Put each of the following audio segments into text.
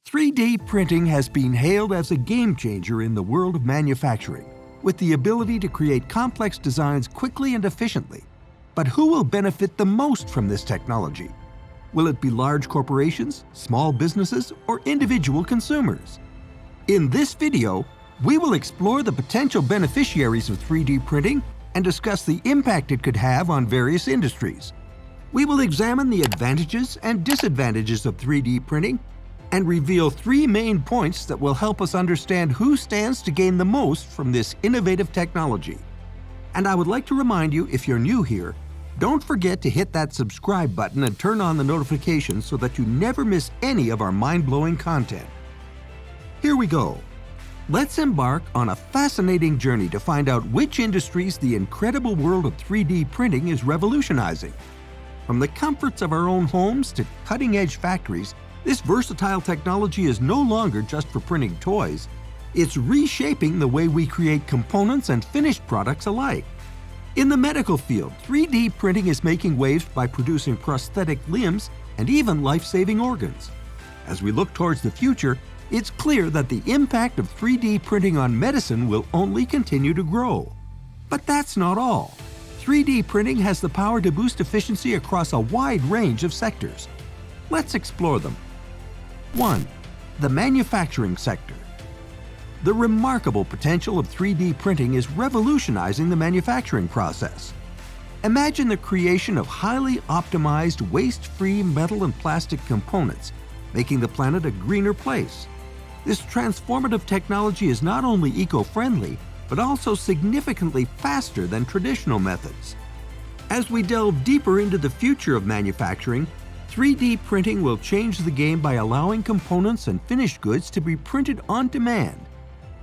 3D printing has been hailed as a game changer in the world of manufacturing, with the ability to create complex designs quickly and efficiently. But who will benefit the most from this technology? Will it be large corporations, small businesses, or individual consumers? In this video, we will explore the potential beneficiaries of 3D printing and discuss the impact it could have on various industries. We will examine the advantages and disadvantages of 3D printing and reveal 3 main points that will help us understand who stands to gain the most from this innovative technology. And I would like to remind you, if you're new here, don't forget to hit that subscribe button and turn on the notifications so that you never miss any of our mind-blowing content. Here we go. Let's embark on a fascinating journey to find out which industries the incredible world of 3D printing is revolutionizing. From the comforts of our own homes to cutting-edge factories, this versatile technology is no longer just for printing toys. It's reshaping the way we create components and finished products alike. In the medical field, 3D printing is making waves by producing prosthetic limbs and even life-saving organs. As we look towards the future, it's clear that the impact of 3D printing on medicine will only continue to grow. But that's not all. 3D printing has the power to boost efficiency across a wide range of sectors. Let's explore them. 1. The manufacturing sector. The remarkable potential of 3D printing is revolutionizing the manufacturing process. Imagine the creation of highly optimized, waste-free metal and plastic components, making the planet a greener place. This transformative technology is not only eco-friendly, but also significantly faster than traditional methods. As we delve deeper into the future of manufacturing, 3D printing will change the game by allowing components and finished goods to be printed on demand.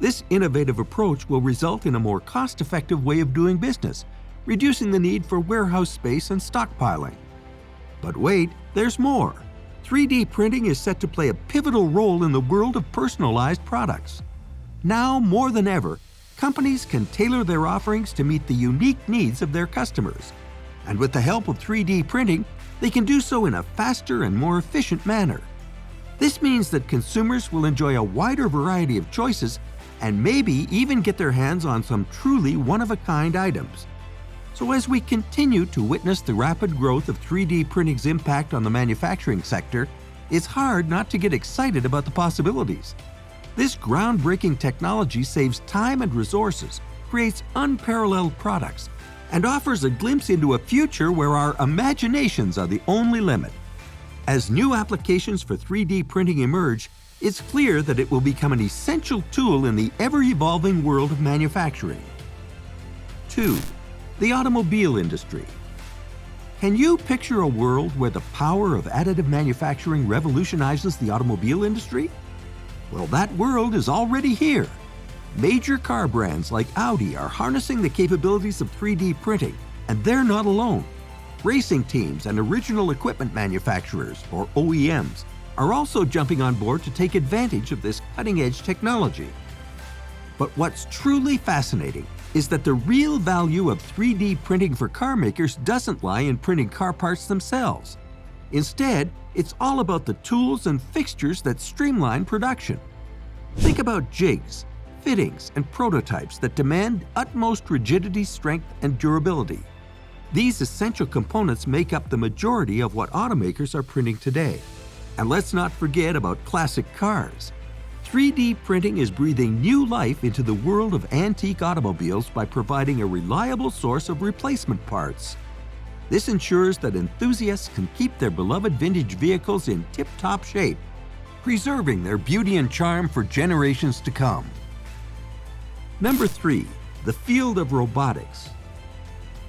This innovative approach will result in a more cost-effective way of doing business, reducing the need for warehouse space and stockpiling. But wait, there's more. 3D printing is set to play a pivotal role in the world of personalized products. Now more than ever, companies can tailor their offerings to meet the unique needs of their customers. And with the help of 3D printing, they can do so in a faster and more efficient manner. This means that consumers will enjoy a wider variety of choices and maybe even get their hands on some truly one-of-a-kind items. So as we continue to witness the rapid growth of 3D printing's impact on the manufacturing sector, it's hard not to get excited about the possibilities. This groundbreaking technology saves time and resources, creates unparalleled products, and offers a glimpse into a future where our imaginations are the only limit. As new applications for 3D printing emerge, it's clear that it will become an essential tool in the ever-evolving world of manufacturing. 2. The automobile industry. Can you picture a world where the power of additive manufacturing revolutionizes the automobile industry? Well, that world is already here. Major car brands like Audi are harnessing the capabilities of 3D printing, and they're not alone. Racing teams and original equipment manufacturers, or OEMs, are also jumping on board to take advantage of this cutting-edge technology. But what's truly fascinating is that the real value of 3D printing for car makers doesn't lie in printing car parts themselves. Instead, it's all about the tools and fixtures that streamline production. Think about jigs, fittings, and prototypes that demand utmost rigidity, strength, and durability. These essential components make up the majority of what automakers are printing today. And let's not forget about classic cars. 3D printing is breathing new life into the world of antique automobiles by providing a reliable source of replacement parts. This ensures that enthusiasts can keep their beloved vintage vehicles in tip-top shape, preserving their beauty and charm for generations to come. Number 3. The field of robotics.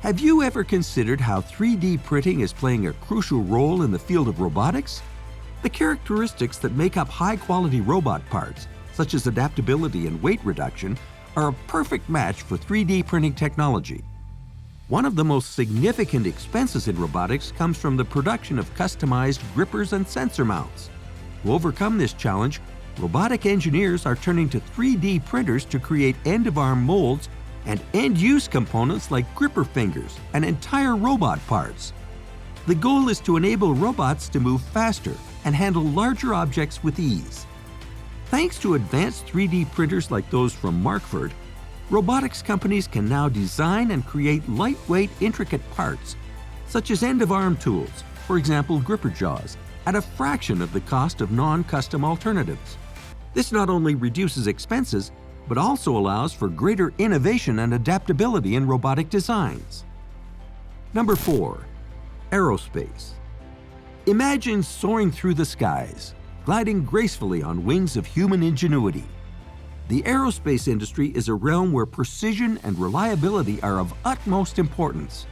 Have you ever considered how 3D printing is playing a crucial role in the field of robotics? The characteristics that make up high-quality robot parts, such as adaptability and weight reduction, are a perfect match for 3D printing technology. One of the most significant expenses in robotics comes from the production of customized grippers and sensor mounts. To overcome this challenge, robotic engineers are turning to 3D printers to create end-of-arm molds and end-use components like gripper fingers and entire robot parts. The goal is to enable robots to move faster and handle larger objects with ease. Thanks to advanced 3D printers like those from Markford, robotics companies can now design and create lightweight, intricate parts, such as end-of-arm tools, for example gripper jaws, at a fraction of the cost of non-custom alternatives. This not only reduces expenses, but also allows for greater innovation and adaptability in robotic designs. Number 4. Aerospace. Imagine soaring through the skies, gliding gracefully on wings of human ingenuity. The aerospace industry is a realm where precision and reliability are of utmost importance.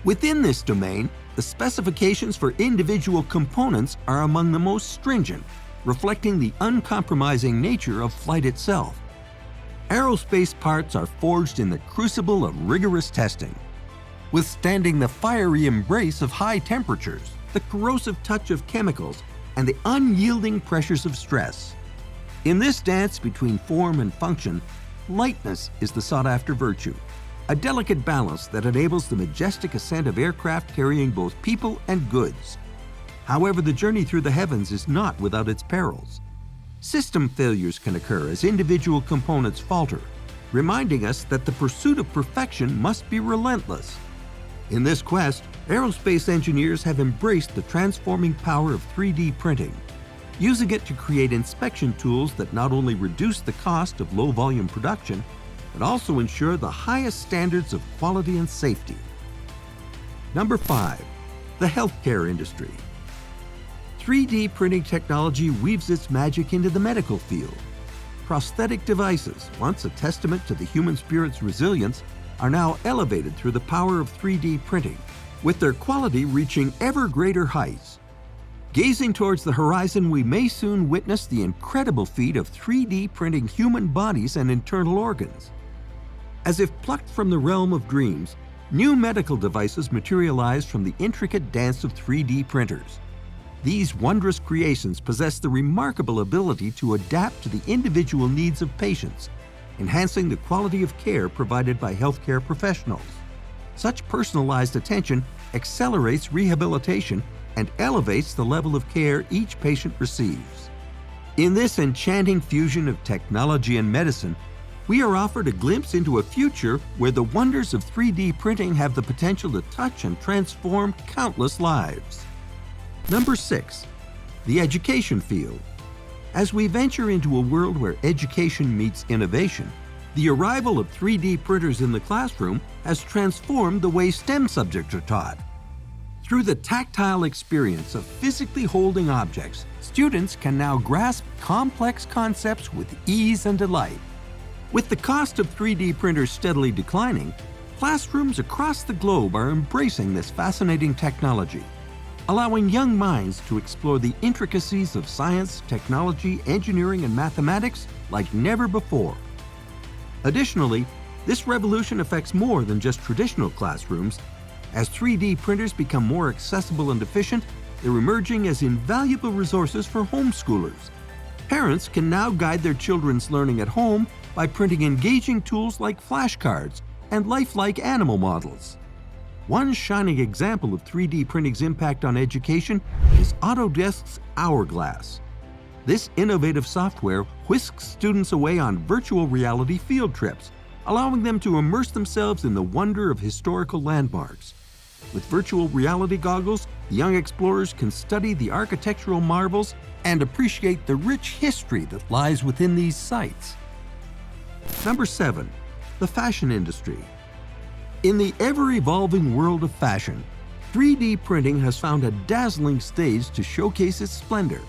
Within this domain, the specifications for individual components are among the most stringent, reflecting the uncompromising nature of flight itself. Aerospace parts are forged in the crucible of rigorous testing, withstanding the fiery embrace of high temperatures, the corrosive touch of chemicals, and the unyielding pressures of stress. In this dance between form and function, lightness is the sought-after virtue, a delicate balance that enables the majestic ascent of aircraft carrying both people and goods. However, the journey through the heavens is not without its perils. System failures can occur as individual components falter, reminding us that the pursuit of perfection must be relentless. In this quest, aerospace engineers have embraced the transforming power of 3D printing, using it to create inspection tools that not only reduce the cost of low-volume production, but also ensure the highest standards of quality and safety. Number 5. The healthcare industry. 3D printing technology weaves its magic into the medical field. Prosthetic devices, once a testament to the human spirit's resilience, are now elevated through the power of 3D printing, with their quality reaching ever greater heights. Gazing towards the horizon, we may soon witness the incredible feat of 3D printing human bodies and internal organs. As if plucked from the realm of dreams, new medical devices materialize from the intricate dance of 3D printers. These wondrous creations possess the remarkable ability to adapt to the individual needs of patients, enhancing the quality of care provided by healthcare professionals. Such personalized attention accelerates rehabilitation and elevates the level of care each patient receives. In this enchanting fusion of technology and medicine, we are offered a glimpse into a future where the wonders of 3D printing have the potential to touch and transform countless lives. Number 6. The education field. As we venture into a world where education meets innovation, the arrival of 3D printers in the classroom has transformed the way STEM subjects are taught. Through the tactile experience of physically holding objects, students can now grasp complex concepts with ease and delight. With the cost of 3D printers steadily declining, classrooms across the globe are embracing this fascinating technology, allowing young minds to explore the intricacies of science, technology, engineering, and mathematics like never before. Additionally, this revolution affects more than just traditional classrooms. As 3D printers become more accessible and efficient, they're emerging as invaluable resources for homeschoolers. Parents can now guide their children's learning at home by printing engaging tools like flashcards and lifelike animal models. One shining example of 3D printing's impact on education is Autodesk's Hourglass. This innovative software whisks students away on virtual reality field trips, allowing them to immerse themselves in the wonder of historical landmarks. With virtual reality goggles, the young explorers can study the architectural marvels and appreciate the rich history that lies within these sites. Number 7. The fashion industry. In the ever-evolving world of fashion, 3D printing has found a dazzling stage to showcase its splendor.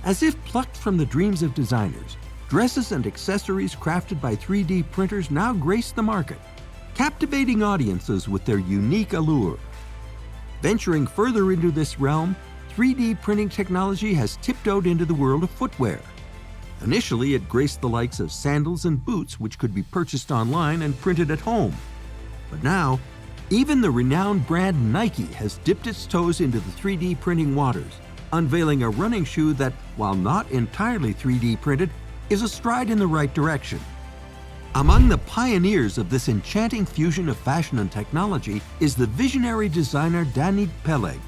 As if plucked from the dreams of designers, dresses and accessories crafted by 3D printers now grace the market, captivating audiences with their unique allure. Venturing further into this realm, 3D printing technology has tiptoed into the world of footwear. Initially, it graced the likes of sandals and boots, which could be purchased online and printed at home. But now, even the renowned brand Nike has dipped its toes into the 3D printing waters, unveiling a running shoe that, while not entirely 3D printed, is a stride in the right direction. Among the pioneers of this enchanting fusion of fashion and technology is the visionary designer Danny Peleg.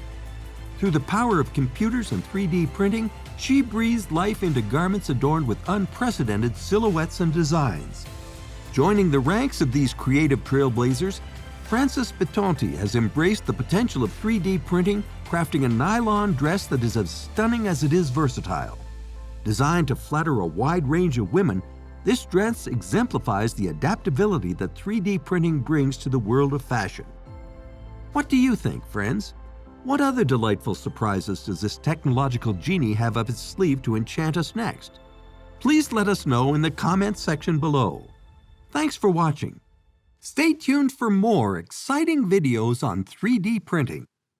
Through the power of computers and 3D printing, she breathes life into garments adorned with unprecedented silhouettes and designs. Joining the ranks of these creative trailblazers, Frances Bitonti has embraced the potential of 3D printing, crafting a nylon dress that is as stunning as it is versatile. Designed to flatter a wide range of women, this dress exemplifies the adaptability that 3D printing brings to the world of fashion. What do you think, friends? What other delightful surprises does this technological genie have up its sleeve to enchant us next? Please let us know in the comments section below. Thanks for watching. Stay tuned for more exciting videos on 3D printing.